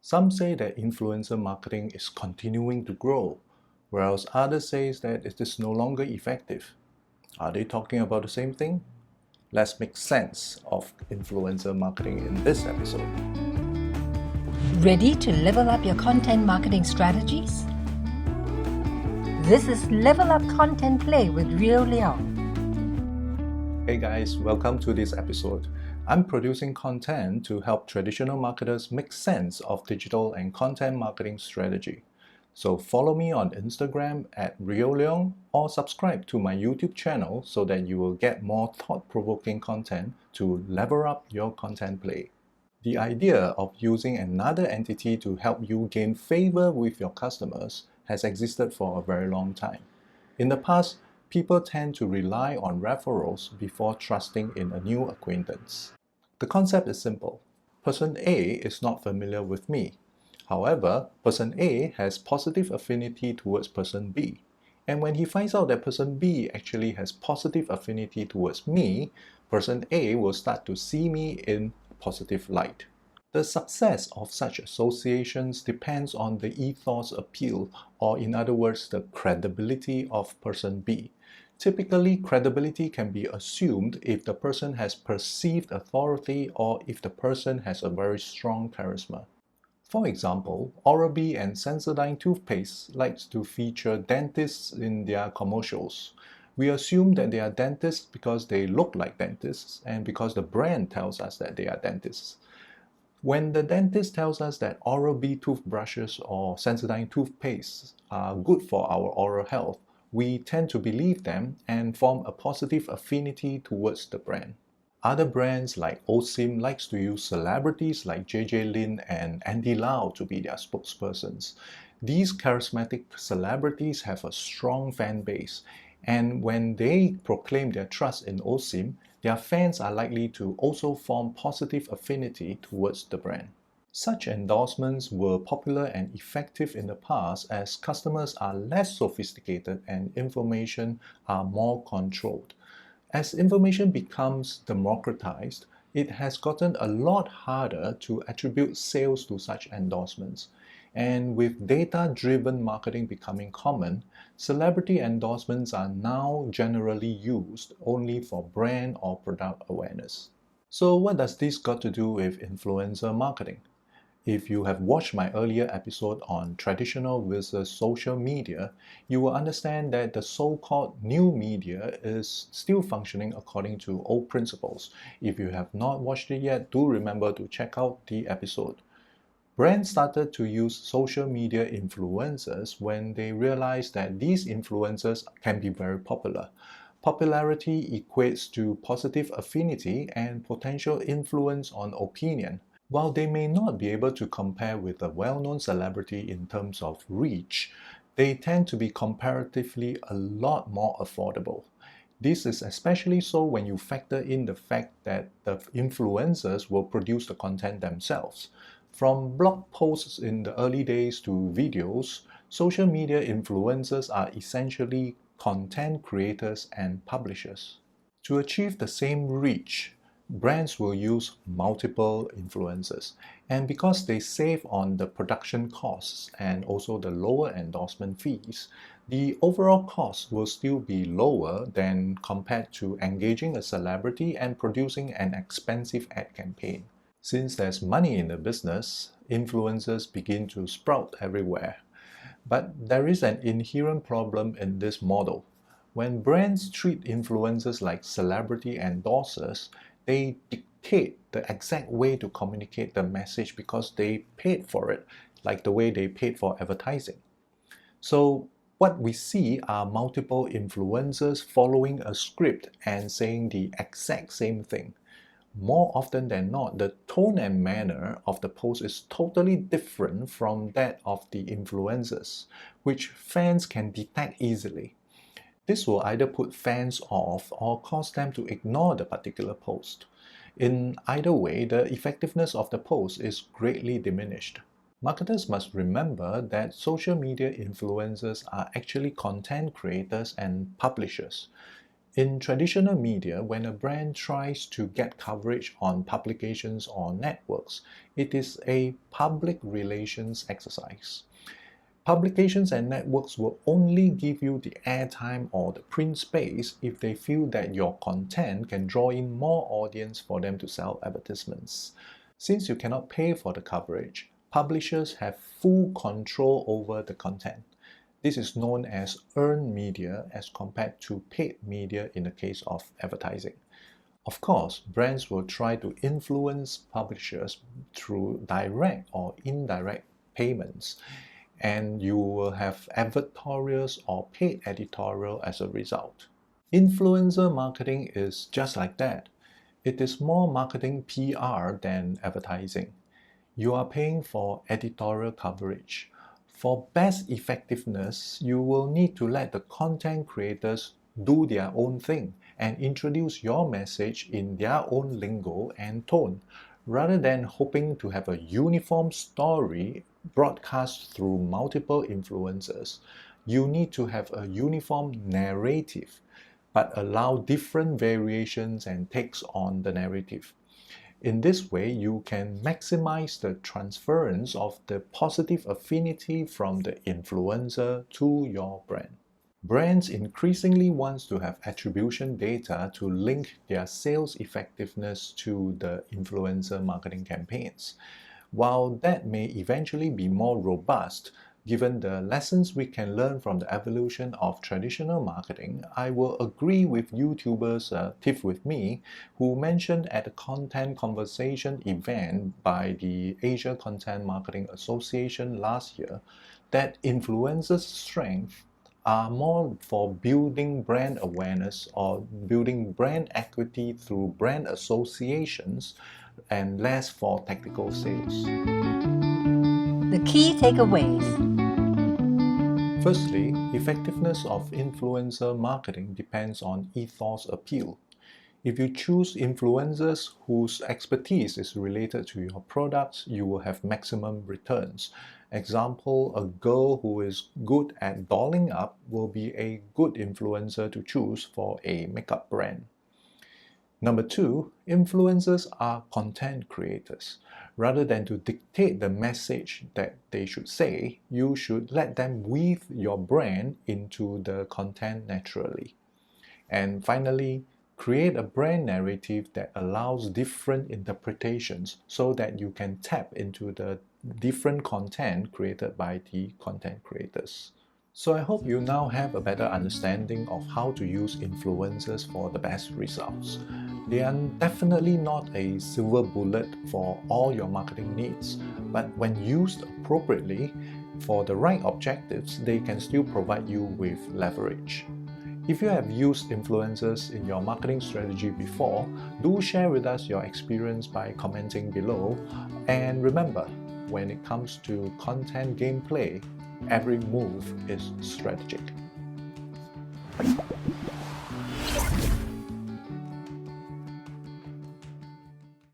Some say that influencer marketing is continuing to grow, whereas others say that it is no longer effective. Are they talking about the same thing? Let's make sense of influencer marketing in this episode. Ready to level up your content marketing strategies? This is Level Up Content Play with Rio Leong. Hey guys, welcome to this episode. I'm producing content to help traditional marketers make sense of digital and content marketing strategy. So follow me on Instagram at Rio Leong or subscribe to my YouTube channel so that you will get more thought-provoking content to level up your content play. The idea of using another entity to help you gain favor with your customers has existed for a very long time. In the past, people tend to rely on referrals before trusting in a new acquaintance. The concept is simple. Person A is not familiar with me. However, person A has positive affinity towards person B. And when he finds out that person B actually has positive affinity towards me, person A will start to see me in positive light. The success of such associations depends on the ethos appeal, or in other words, the credibility of person B. Typically, credibility can be assumed if the person has perceived authority or if the person has a very strong charisma. For example, Oral-B and Sensodyne toothpaste likes to feature dentists in their commercials. We assume that they are dentists because they look like dentists and because the brand tells us that they are dentists. When the dentist tells us that Oral-B toothbrushes or Sensodyne toothpastes are good for our oral health, we tend to believe them and form a positive affinity towards the brand. Other brands like Osim likes to use celebrities like JJ Lin and Andy Lau to be their spokespersons. These charismatic celebrities have a strong fan base, and when they proclaim their trust in Osim, their fans are likely to also form positive affinity towards the brand. Such endorsements were popular and effective in the past as customers are less sophisticated and information are more controlled. As information becomes democratized, it has gotten a lot harder to attribute sales to such endorsements. And with data-driven marketing becoming common, celebrity endorsements are now generally used only for brand or product awareness. So what does this got to do with influencer marketing? If you have watched my earlier episode on traditional versus social media, you will understand that the so-called new media is still functioning according to old principles. If you have not watched it yet, do remember to check out the episode. Brands started to use social media influencers when they realized that these influencers can be very popular. Popularity equates to positive affinity and potential influence on opinion. While they may not be able to compare with a well-known celebrity in terms of reach, they tend to be comparatively a lot more affordable. This is especially so when you factor in the fact that the influencers will produce the content themselves. From blog posts in the early days to videos, social media influencers are essentially content creators and publishers. To achieve the same reach, brands will use multiple influencers. And because they save on the production costs and also the lower endorsement fees, the overall cost will still be lower than compared to engaging a celebrity and producing an expensive ad campaign. Since there's money in the business, influencers begin to sprout everywhere. But there is an inherent problem in this model. When brands treat influencers like celebrity endorsers, they dictate the exact way to communicate the message because they paid for it, like the way they paid for advertising. So what we see are multiple influencers following a script and saying the exact same thing. More often than not, the tone and manner of the post is totally different from that of the influencers, which fans can detect easily. This will either put fans off or cause them to ignore the particular post. In either way, the effectiveness of the post is greatly diminished. Marketers must remember that social media influencers are actually content creators and publishers. In traditional media, when a brand tries to get coverage on publications or networks, it is a public relations exercise. Publications and networks will only give you the airtime or the print space if they feel that your content can draw in more audience for them to sell advertisements. Since you cannot pay for the coverage, publishers have full control over the content. This is known as earned media as compared to paid media in the case of advertising. Of course, brands will try to influence publishers through direct or indirect payments, and you will have advertorials or paid editorial as a result. Influencer marketing is just like that. It is more marketing PR than advertising. You are paying for editorial coverage. For best effectiveness, you will need to let the content creators do their own thing and introduce your message in their own lingo and tone, rather than hoping to have a uniform story broadcast through multiple influencers. You need to have a uniform narrative, but allow different variations and takes on the narrative. In this way, you can maximize the transference of the positive affinity from the influencer to your brand. Brands increasingly want to have attribution data to link their sales effectiveness to the influencer marketing campaigns. While that may eventually be more robust, given the lessons we can learn from the evolution of traditional marketing, I will agree with YouTubers Tiff With Me, who mentioned at a content conversation event by the Asia Content Marketing Association last year that influencers' strength are more for building brand awareness or building brand equity through brand associations and less for tactical sales. The key takeaways. Firstly, effectiveness of influencer marketing depends on ethos appeal. If you choose influencers whose expertise is related to your products, you will have maximum returns. Example, a girl who is good at dolling up will be a good influencer to choose for a makeup brand. Number two, influencers are content creators. Rather than to dictate the message that they should say, you should let them weave your brand into the content naturally. And finally, create a brand narrative that allows different interpretations so that you can tap into the different content created by the content creators. So I hope you now have a better understanding of how to use influencers for the best results. They are definitely not a silver bullet for all your marketing needs, but when used appropriately for the right objectives, they can still provide you with leverage. If you have used influencers in your marketing strategy before, do share with us your experience by commenting below. And remember, when it comes to content gameplay, every move is strategic.